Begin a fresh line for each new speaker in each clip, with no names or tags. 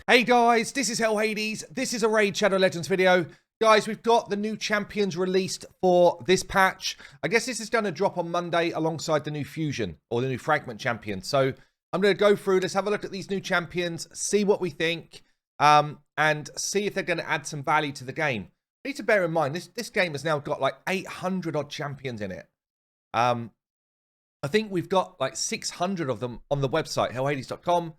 Hey guys, this is Hell Hades. This is a Raid Shadow Legends video. Guys, we've got the new champions released for this patch. I guess this is going to drop on Monday alongside the new Fusion or the new Fragment champion. So I'm going to go through, let's have a look at these new champions, see what we think, and see if they're going to add some value to the game. You need to bear in mind, this game has now got like 800 odd champions in it. I think we've got like 600 of them on the website, hellhades.com.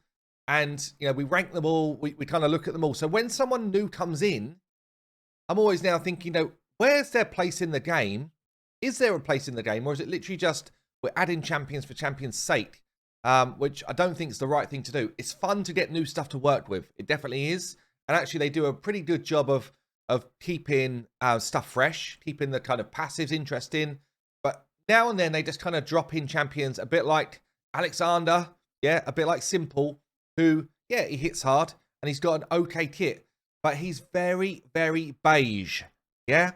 And, you know, we rank them all. We kind of look at them all. So when someone new comes in, I'm always now thinking, you know, where's their place in the game? Is there a place in the game? Or is it literally just we're adding champions for champions' sake? Which I don't think is the right thing to do. It's fun to get new stuff to work with. It definitely is. And actually, they do a pretty good job of keeping stuff fresh, keeping the kind of passives interesting. But now and then, they just kind of drop in champions, a bit like Alexander. Yeah, a bit like Simple. Who, yeah, he hits hard and he's got an okay kit, but he's very, very beige, yeah?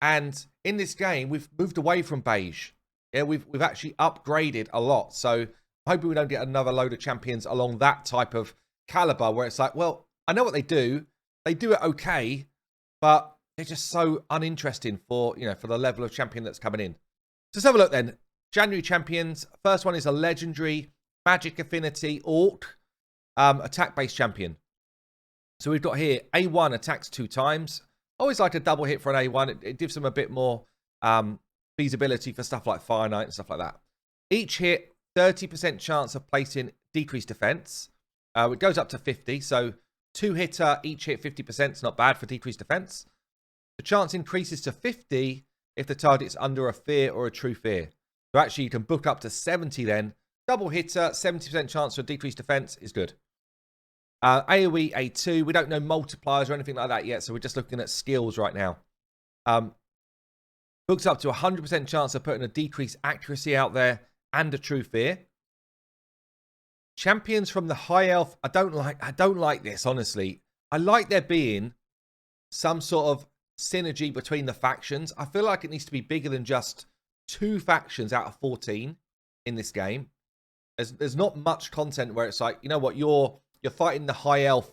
And in this game, we've moved away from beige. Yeah, we've actually upgraded a lot. So I'm hoping we don't get another load of champions along that type of caliber where it's like, well, I know what they do. They do it okay, but they're just so uninteresting for, you know, for the level of champion that's coming in. So let's have a look then. January champions. First one is a legendary Magic Affinity Orc. Attack-based champion. So we've got here, A1 attacks 2 times. I always like a double hit for an A1. It gives them a bit more feasibility for stuff like Fire Knight and stuff like that. Each hit, 30% chance of placing decreased defense. It goes up to 50, so 2-hitter, each hit 50% is not bad for decreased defense. The chance increases to 50 if the target's under a fear or a true fear. So actually you can book up to 70 then. Double hitter, 70% chance for decreased defense is good. AoE A2, we don't know multipliers or anything like that yet, so we're just looking at skills right now. Books up to 100% chance of putting a decreased accuracy out there and a true fear. Champions from the High Elf, I don't like this, honestly. I like there being some sort of synergy between the factions. I feel like it needs to be bigger than just 2 factions out of 14 in this game. There's not much content where it's like, you know what, you're fighting the High Elf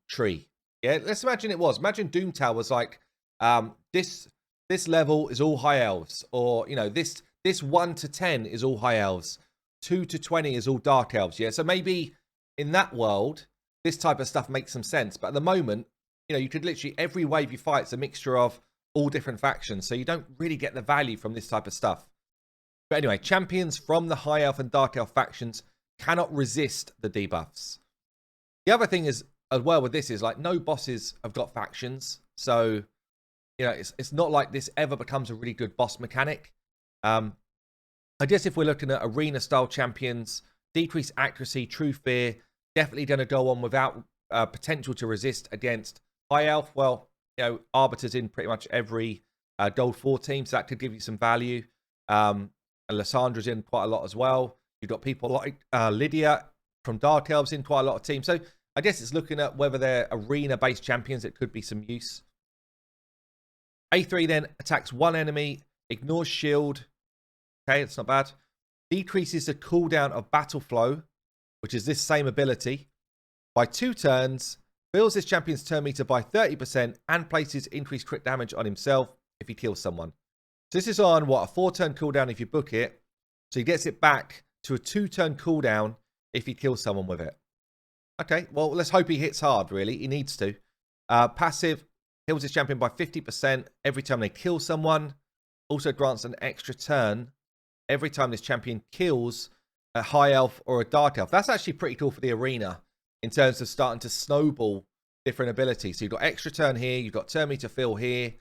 tree. Yeah, let's imagine it was. Imagine Doomtown was like, this level is all High Elves. Or, you know, this 1 to 10 is all High Elves. 2 to 20 is all Dark Elves. Yeah, so maybe in that world, this type of stuff makes some sense. But at the moment, you know, you could literally, every wave you fight is a mixture of all different factions. So you don't really get the value from this type of stuff. But anyway, champions from the High Elf and Dark Elf factions cannot resist the debuffs. The other thing is, as well with this, is like no bosses have got factions. So, you know, it's not like this ever becomes a really good boss mechanic. I guess if we're looking at arena-style champions, decreased accuracy, true fear, definitely going to go on without potential to resist against High Elf. Well, you know, Arbiter's in pretty much every Gold 4 team, so that could give you some value. And Lyssandra's in quite a lot as well. You've got people like Lydia from Dark Elves in quite a lot of teams. So I guess it's looking at whether they're arena-based champions. It could be some use. A3 then attacks 1 enemy, ignores shield. Okay, that's not bad. Decreases the cooldown of battle flow, which is this same ability, by 2 turns. Fills this champion's turn meter by 30% and places increased crit damage on himself if he kills someone. So this is on, what, a 4-turn cooldown if you book it. So he gets it back to a 2-turn cooldown if he kills someone with it. Okay, well, let's hope he hits hard, really. He needs to. Passive, heals his champion by 50% every time they kill someone. Also grants an extra turn every time this champion kills a High Elf or a Dark Elf. That's actually pretty cool for the arena in terms of starting to snowball different abilities. So you've got extra turn here, you've got turn meter fill here,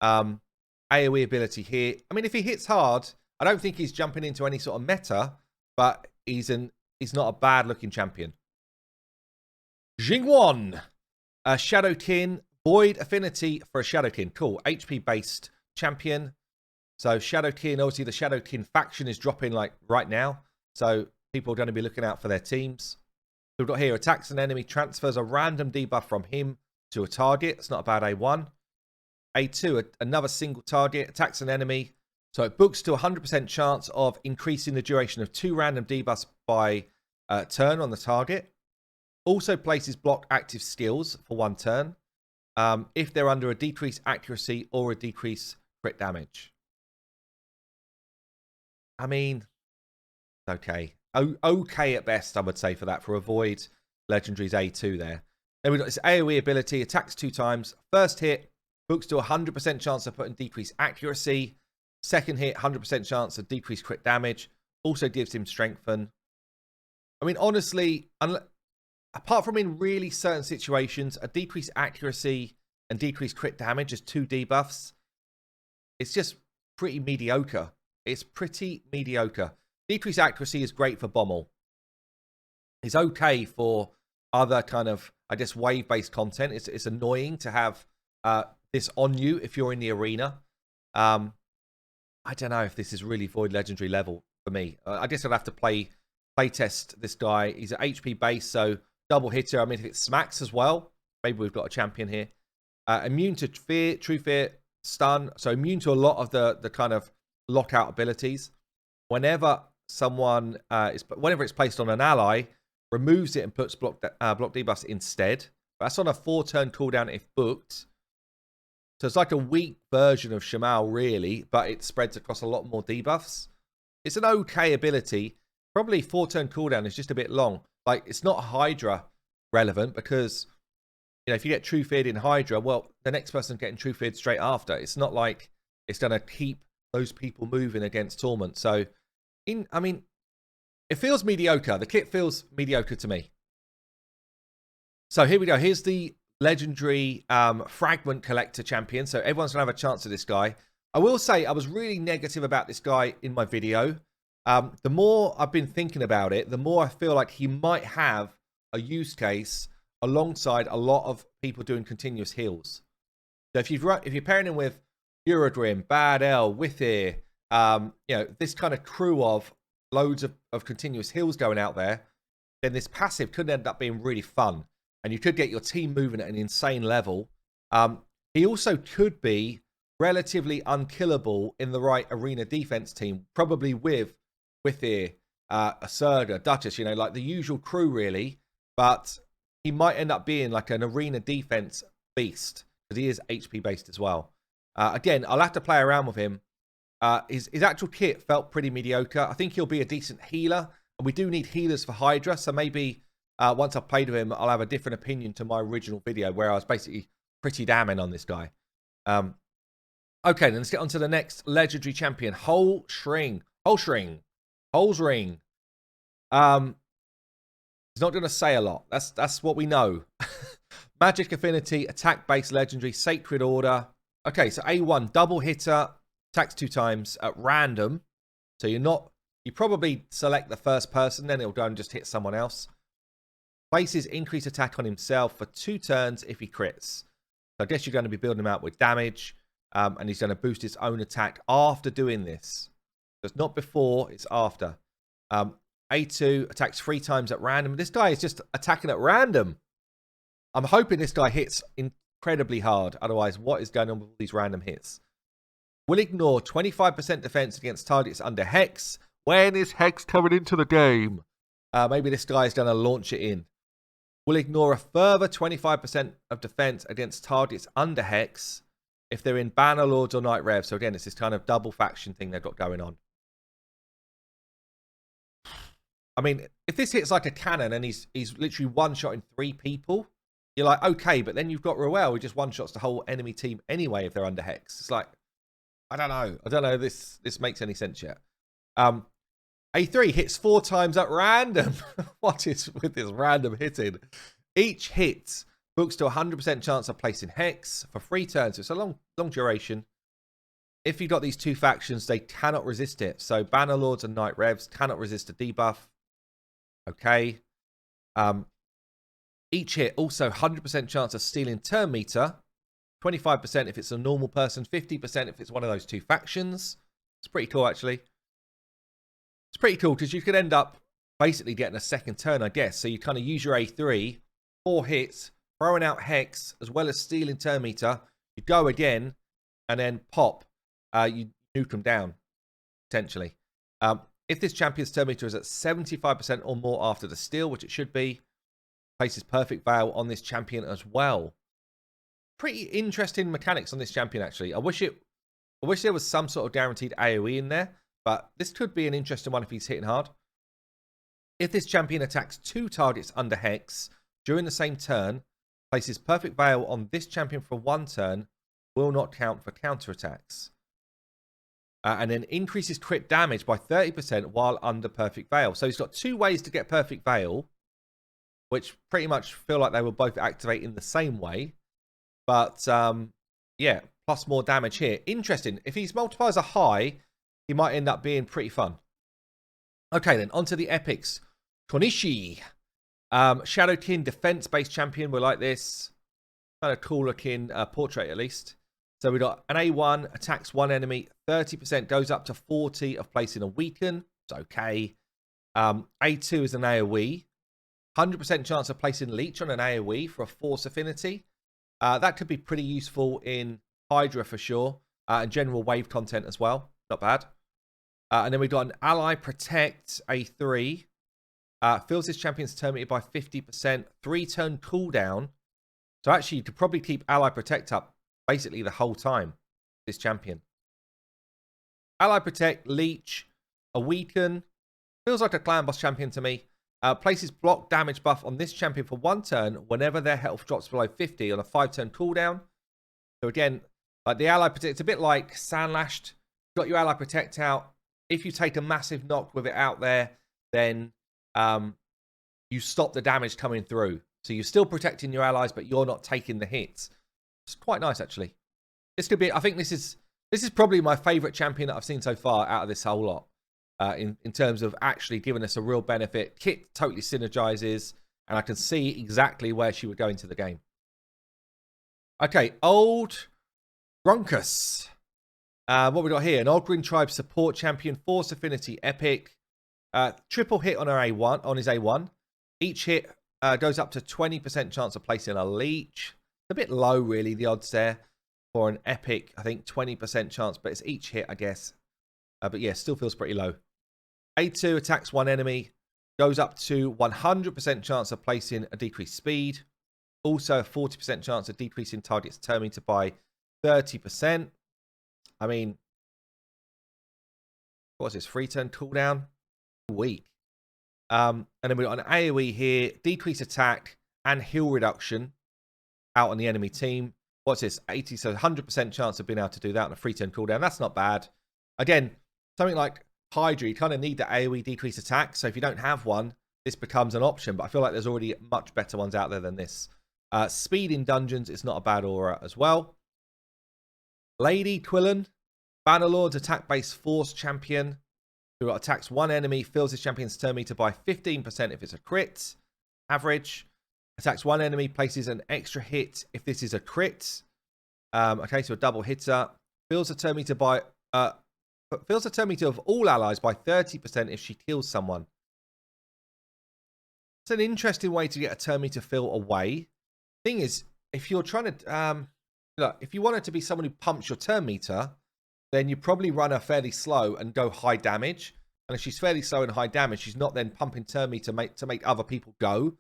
AoE ability here. I mean, if he hits hard, I don't think he's jumping into any sort of meta, but he's not a bad-looking champion. Jingwon, a Shadowkin, Void Affinity for a Shadowkin. Cool, HP-based champion. So Shadowkin, obviously the Shadowkin faction is dropping like right now. So people are going to be looking out for their teams. So we've got here, attacks an enemy, transfers a random debuff from him to a target. It's not a bad A1. A2, another single target, attacks an enemy. So it books to 100% chance of increasing the duration of 2 random debuffs by turn on the target. Also places block active skills for 1 turn if they're under a decreased accuracy or a decreased crit damage. I mean, okay. Okay at best, I would say, for that, for avoid Legendary's A2 there. Then we've got this AoE ability, attacks 2 times. First hit, books to 100% chance of putting decreased accuracy. Second hit, 100% chance of decreased crit damage. Also gives him strengthen. I mean, honestly, apart from in really certain situations, a decreased accuracy and decreased crit damage as 2 debuffs, it's just pretty mediocre. It's pretty mediocre. Decreased accuracy is great for Bommel. It's okay for other kind of, I guess, wave-based content. It's annoying to have this on you if you're in the arena. I don't know if this is really Void Legendary level for me. I guess I'd have to play test this guy. He's at HP base, so double hitter. I mean, if it smacks as well, maybe we've got a champion here. Immune to fear, true fear, stun. So immune to a lot of the kind of lockout abilities. Whenever someone whenever it's placed on an ally, removes it and puts block debuffs instead. That's on a 4-turn cooldown if booked. So it's like a weak version of Shamal, really, but it spreads across a lot more debuffs. It's an okay ability. Probably 4-turn cooldown is just a bit long. Like, it's not Hydra relevant because, you know, if you get True Feared in Hydra, well, the next person's getting True Feared straight after. It's not like it's going to keep those people moving against Torment. So, I mean, it feels mediocre. The kit feels mediocre to me. So here we go. Here's the legendary Fragment Collector champion. So everyone's going to have a chance at this guy. I will say I was really negative about this guy in my video. The more I've been thinking about it, the more I feel like he might have a use case alongside a lot of people doing continuous heals. So if you're pairing him with Eurodrim, Bad L, Withir, you know, this kind of crew of loads of continuous heals going out there, then this passive could end up being really fun. And you could get your team moving at an insane level. He also could be relatively unkillable in the right arena defense team, probably with Withir, Asurga, Duchess, you know, like the usual crew, really. But he might end up being like an arena defense beast because he is HP based as well. Again, I'll have to play around with him. His actual kit felt pretty mediocre. I think he'll be a decent healer. And we do need healers for Hydra. So maybe once I've played with him, I'll have a different opinion to my original video where I was basically pretty damning on this guy. Okay, then let's get on to the next legendary champion, Holzring. He's not going to say a lot. That's what we know. Magic Affinity, attack-based legendary, Sacred Order. Okay, so A1, double hitter, attacks 2 times at random. So you probably select the first person, then it'll go and just hit someone else. Places increased attack on himself for 2 turns if he crits. So I guess you're going to be building him out with damage. And he's going to boost his own attack after doing this. So it's not before, it's after. A2 attacks 3 times at random. This guy is just attacking at random. I'm hoping this guy hits incredibly hard. Otherwise, what is going on with all these random hits? Will ignore 25% defense against targets under Hex. When is Hex coming into the game? Maybe this guy is going to launch it in. Will ignore a further 25% of defense against targets under Hex if they're in Bannerlords or Night Rev. So again, it's this kind of double faction thing they've got going on. I mean, if this hits like a cannon and he's literally one-shotting 3 people, you're like, okay, but then you've got Ruel who just one-shots the whole enemy team anyway if they're under Hex. It's like, I don't know. I don't know if this makes any sense yet. A3 hits 4 times at random. What is with this random hitting? Each hit books to 100% chance of placing Hex for 3 turns. It's a long duration. If you've got these 2 factions, they cannot resist it. So Bannerlords and Night Revs cannot resist a debuff. Okay. Each hit also 100% chance of stealing turn meter. 25% if it's a normal person. 50% if it's one of those 2 factions. It's pretty cool, actually. It's pretty cool because you could end up basically getting a second turn, I guess. So you kind of use your A3, 4 hits, throwing out Hex, as well as stealing turn meter. You go again, and then pop. You nuke them down, potentially. If this champion's turn meter is at 75% or more after the steal, which it should be, places Perfect Veil on this champion as well. Pretty interesting mechanics on this champion, actually. I wish there was some sort of guaranteed AoE in there, but this could be an interesting one if he's hitting hard. If this champion attacks 2 targets under Hex during the same turn, places Perfect Veil on this champion for 1 turn, will not count for counterattacks. And then increases crit damage by 30% while under Perfect Veil. So he's got 2 ways to get Perfect Veil, which pretty much feel like they will both activate in the same way. But, yeah, plus more damage here. Interesting. If his multipliers are high, he might end up being pretty fun. Okay, then, onto the epics. Konichi. Shadowkin, defense-based champion. We like this. Kind of cool-looking portrait, at least. So we got an A1, attacks 1 enemy, 30%, goes up to 40 of placing a weaken. It's okay. A2 is an AoE. 100% chance of placing Leech on an AoE for a Force Affinity. That could be pretty useful in Hydra for sure. And general wave content as well. Not bad. And then we've got an Ally Protect A3. Fills this champion's turn meter by 50%. 3-turn cooldown. So actually, you could probably keep Ally Protect up basically the whole time, this champion. Ally Protect, Leech, a Weaken. Feels like a clan boss champion to me. Places block damage buff on this champion for 1 turn whenever their health drops below 50 on a 5-turn cooldown. So again, like the Ally Protect, it's a bit like Sandlashed. Got your Ally Protect out. If you take a massive knock with it out there, then you stop the damage coming through. So you're still protecting your allies, but you're not taking the hits. It's quite nice, actually. This could be, I think this is probably my favourite champion that I've seen so far out of this whole lot. In terms of actually giving us a real benefit. Kit totally synergizes, and I can see exactly where she would go into the game. Okay, old Bronchus. What we got here? An Old Green Tribe support champion, Force Affinity, epic. Triple hit on her A1, on his A1. Each hit goes up to 20% chance of placing a Leech. It's a bit low, really, the odds there for an epic. I think 20% chance, but it's each hit, I guess. But yeah, still feels pretty low. A2 attacks 1 enemy. Goes up to 100% chance of placing a decreased speed. Also a 40% chance of decreasing target's turn meter by 30%. I mean, what's this? 3-turn cooldown? Weak. And then we've got an AoE here. Decrease attack and heal reduction out on the enemy team. What's this? 80, so 100% chance of being able to do that on a 3-turn cooldown. That's not bad. Again, something like Hydra, you kind of need the AoE decrease attack. So if you don't have one, this becomes an option. But I feel like there's already much better ones out there than this. Speed in dungeons is not a bad aura as well. Lady Quilland, Bannerlord's attack-based force champion, who attacks 1 enemy, fills his champion's turn meter by 15% if it's a crit. Average. Attacks 1 enemy, places an extra hit if this is a crit. Okay, so a double hitter. Fills the turn meter by fills the turn meter of all allies by 30% if she kills someone. It's an interesting way to get a turn meter fill away. Thing is, if you're trying to look, if you want it to be someone who pumps your turn meter, then you probably run her fairly slow and go high damage. And if she's fairly slow and high damage, she's not then pumping turn meter to make other people go.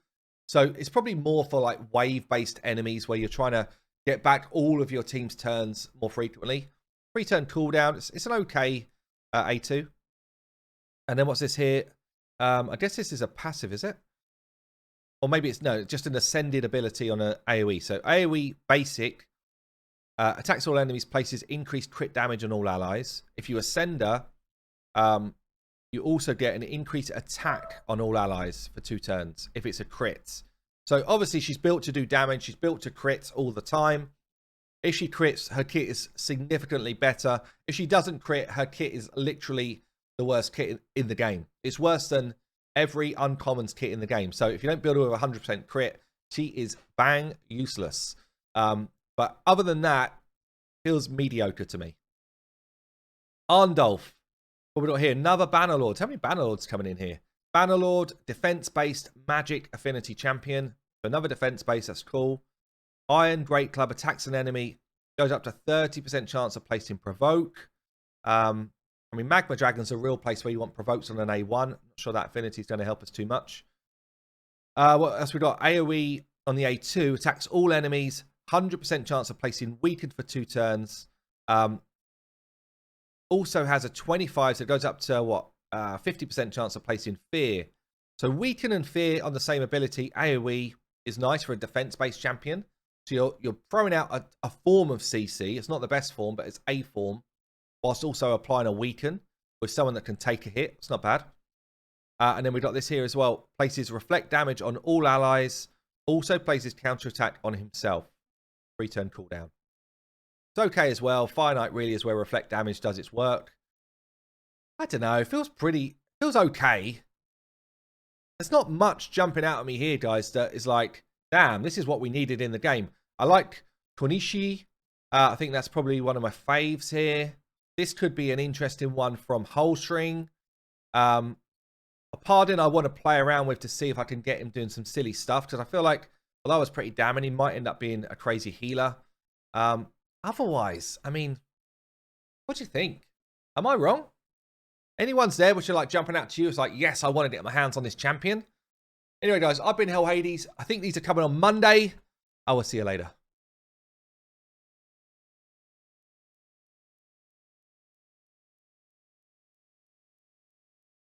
So it's probably more for like wave-based enemies where you're trying to get back all of your team's turns more frequently. 3-turn cooldown. It's an okay A2. And then what's this here? I guess this is a passive, is it? Or maybe it's, no, just an ascended ability on an AoE. So AoE basic. Attacks all enemies, places increased crit damage on all allies. If you ascend her, you also get an increased attack on all allies for 2 turns if it's a crit. So obviously she's built to do damage. She's built to crit all the time. If she crits, her kit is significantly better. If she doesn't crit, her kit is literally the worst kit in the game. It's worse than every uncommon's kit in the game. So if you don't build her with 100% crit, she is bang useless. But other than that, feels mediocre to me. Arndolf. What we got here? Another Bannerlord. How many Bannerlords coming in here? Bannerlord, defense-based magic affinity champion. Another defense-based, that's cool. Iron Great Club attacks an enemy. Goes up to 30% chance of placing provoke. I mean, Magma Dragon's a real place where you want provokes on an A1. Not sure that affinity is going to help us too much. What else we got? AoE on the A2 attacks all enemies. 100% chance of placing weakened for 2 turns. Also has a 25, so it goes up to what? 50% chance of placing fear. So weaken and fear on the same ability. AoE is nice for a defense-based champion. So you're throwing out a form of CC. It's not the best form, but it's a form. Whilst also applying a weaken with someone that can take a hit. It's not bad. And then we got this here as well. Places reflect damage on all allies. Also places counterattack on himself. 3-turn cooldown. It's okay as well. Finite really is where reflect damage does its work. I don't know. It feels okay. There's not much jumping out at me here, guys, that is like, damn, this is what we needed in the game. I like Konichi. I think that's probably one of my faves here. This could be an interesting one from Holstring. A Pardon I want to play around with to see if I can get him doing some silly stuff. Because I feel like, although I was pretty damning, he might end up being a crazy healer. Otherwise, I mean, what do you think? Am I wrong? Anyone's there which are like jumping out to you? It's like, yes, I wanted to get my hands on this champion. Anyway, guys, I've been Hell Hades. I think these are coming on Monday. I will see you later.